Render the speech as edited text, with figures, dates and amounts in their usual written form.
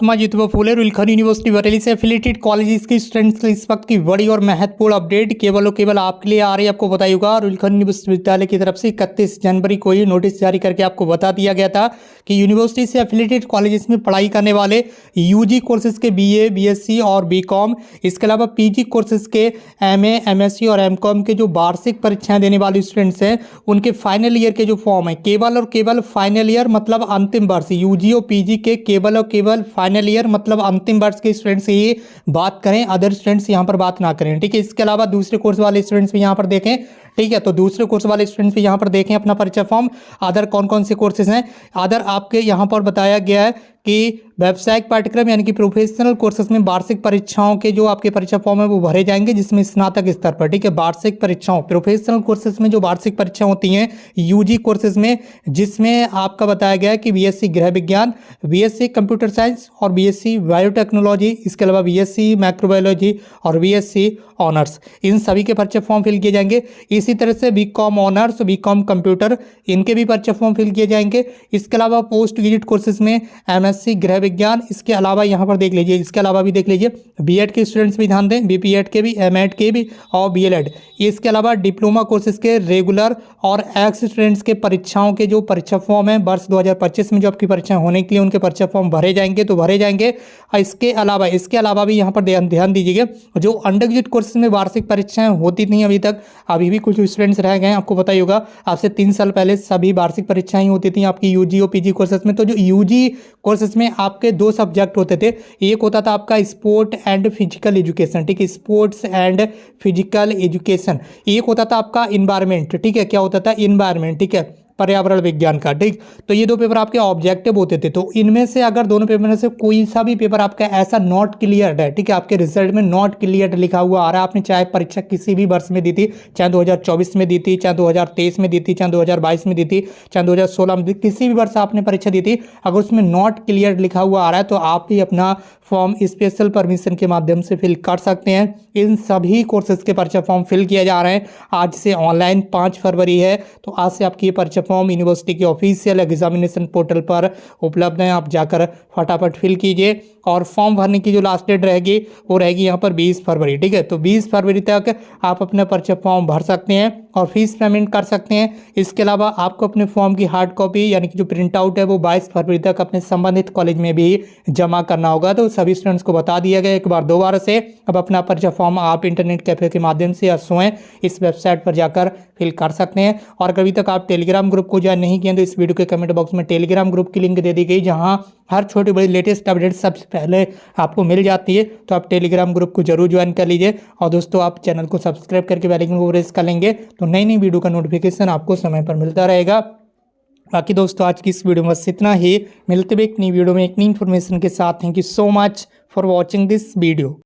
जितवा फूले रुलखन university Bareilly से affiliated colleges के students के इस वक्त की बड़ी और महत्वपूर्ण अपडेट केवल और केवल आपके लिए आ रही है। आपको बताया होगा रुलखन विश्वविद्यालय की तरफ से 31 जनवरी को ये नोटिस जारी करके आपको बता दिया गया था कि यूनिवर्सिटी से एफिलेटेड कॉलेजेस में पढ़ाई करने वाले यूजी कोर्सेज के बीए, बीएससी और बीकॉम, इसके अलावा पीजी कोर्सेज के एमए, एमएससी और एमकॉम के जो वार्षिक परीक्षाएं देने वाले स्टूडेंट्स हैं उनके फाइनल ईयर के जो फॉर्म है, केवल और केवल फाइनल ईयर मतलब अंतिम वर्ष, यूजी और पीजी के केवल और केवल फाइनल ईयर मतलब अंतिम वर्ष के स्टूडेंट्स ये बात करें, अदर स्टूडेंट्स यहाँ पर बात ना करें। ठीक है, इसके अलावा दूसरे कोर्स वाले स्टूडेंट्स भी यहाँ पर देखें। ठीक है, तो दूसरे कोर्स वाले स्टूडेंट्स भी यहाँ पर देखें अपना परीक्षा फॉर्म। अदर कौन कौन से कोर्सेज हैं, अदर आपके यहाँ पर बताया गया है कि व्यावसायिक पाठ्यक्रम यानी कि प्रोफेशनल कोर्सेज में वार्षिक परीक्षाओं के जो आपके परीक्षा फॉर्म है वो भरे जाएंगे, जिसमें स्नातक स्तर पर, ठीक है, वार्षिक परीक्षाओं प्रोफेशनल कोर्सेज में जो वार्षिक परीक्षा होती हैं यूजी कोर्सेज में, जिसमें आपका बताया गया है कि बीएससी गृह विज्ञान, बीएससी कंप्यूटर साइंस और बीएससी बायोटेक्नोलॉजी, इसके अलावा बीएससी माइक्रोबायोलॉजी और बीएससी ऑनर्स, इन सभी के परीक्षा फॉर्म फिल किए जाएंगे। इसी तरह से बीकॉम ऑनर्स, बीकॉम कंप्यूटर, इनके भी परीक्षा फॉर्म फिल किए जाएंगे। इसके अलावा पोस्ट ग्रेजुएट कोर्सेज में एमएससी गृह विज्ञान, इसके अलावा यहाँ पर देख लीजिए, इसके अलावा भी देख लीजिए बीएड के स्टूडेंट्स भी ध्यान दें, बीपीएड के भी, एमएड के भी और बीएलएड। इसके अलावा डिप्लोमा कोर्सेज के रेगुलर और एक्स स्टूडेंट्स के परीक्षाओं के जो परीक्षा फॉर्म है वर्ष 2025 में जो आपकी परीक्षाएं होने के लिए उनके परीक्षा फॉर्म भरे जाएंगे तो भरे जाएंगे। इसके अलावा भी यहाँ पर ध्यान दीजिएगा, जो अंडर ग्रेजुएट कोर्सेज में वार्षिक परीक्षाएं होती थी अभी तक, अभी भी कुछ स्टूडेंट्स रह गए हैं। आपको पता ही होगा आज से 3 साल पहले सभी वार्षिक परीक्षाएं होती थी आपकी यूजी और पीजी कोर्सेज में। तो जो यूजी कोर्सेज में आपके 2 सब्जेक्ट होते थे, एक होता था आपका स्पोर्ट एंड फिजिकल एजुकेशन, ठीक है, स्पोर्ट्स एंड फिजिकल एजुकेशन, एक होता था आपका इन्वायरमेंट, ठीक है, क्या होता था, इन्वायरमेंट, ठीक है, पर्यावरण विज्ञान का। ठीक, तो ये 2 पेपर आपके ऑब्जेक्टिव होते थे। तो इनमें से अगर दोनों पेपर में से कोई सा भी पेपर आपका ऐसा नॉट क्लियर है, ठीक है, आपके रिजल्ट में नॉट क्लियर लिखा हुआ आ रहा है, आपने चाहे परीक्षा किसी भी वर्ष में दी थी, चाहे 2024 में दी थी, चाहे 2023 में दी थी, चाहे 2022 में दी थी, चाहे 2016 में दी, किसी भी वर्ष आपने परीक्षा दी थी, अगर उसमें नॉट क्लियर लिखा हुआ आ रहा है तो आप भी अपना फॉर्म स्पेशल परमिशन के माध्यम से फिल कर सकते हैं। इन सभी कोर्सेज के परीक्षा फॉर्म फिल किए जा रहे हैं। आज से ऑनलाइन 5 फरवरी है, तो आज से आपकी ये परीक्षा फॉर्म यूनिवर्सिटी के ऑफिशियल एग्जामिनेशन पोर्टल पर उपलब्ध हैं। आप जाकर फटाफट फिल कीजिए और फॉर्म भरने की जो लास्ट डेट रहेगी वो रहेगी यहाँ पर 20 फरवरी। ठीक है, तो 20 फरवरी तक आप अपना परीक्षा फॉर्म भर सकते हैं और फीस पेमेंट कर सकते हैं। इसके अलावा आपको अपने फॉर्म की हार्ड कॉपी यानी कि जो प्रिंट आउट है वो 22 फरवरी तक अपने संबंधित कॉलेज में भी जमा करना होगा। तो सभी स्टूडेंट्स को बता दिया गया एक बार दोबारा से। अब अपना परीक्षा फॉर्म आप इंटरनेट कैफे के माध्यम से या स्वयं इस वेबसाइट पर जाकर फिल कर सकते हैं। और अभी तक आप टेलीग्राम ग्रुप को ज्वाइन नहीं किए तो इस वीडियो के कमेंट बॉक्स में टेलीग्राम ग्रुप की लिंक दे दी गई, जहां हर छोटी बड़ी लेटेस्ट अपडेट सबसे पहले आपको मिल जाती है। तो आप टेलीग्राम ग्रुप को जरूर ज्वाइन कर लीजिए और दोस्तों आप चैनल को सब्सक्राइब करके बेल आइकन को प्रेस कर लेंगे तो नई नई वीडियो का नोटिफिकेशन आपको समय पर मिलता रहेगा। बाकी दोस्तों आज की इस वीडियो में बस इतना ही, मिलते हुए एक नई वीडियो में एक नई इन्फॉर्मेशन के साथ। Thank you so much for watching this video.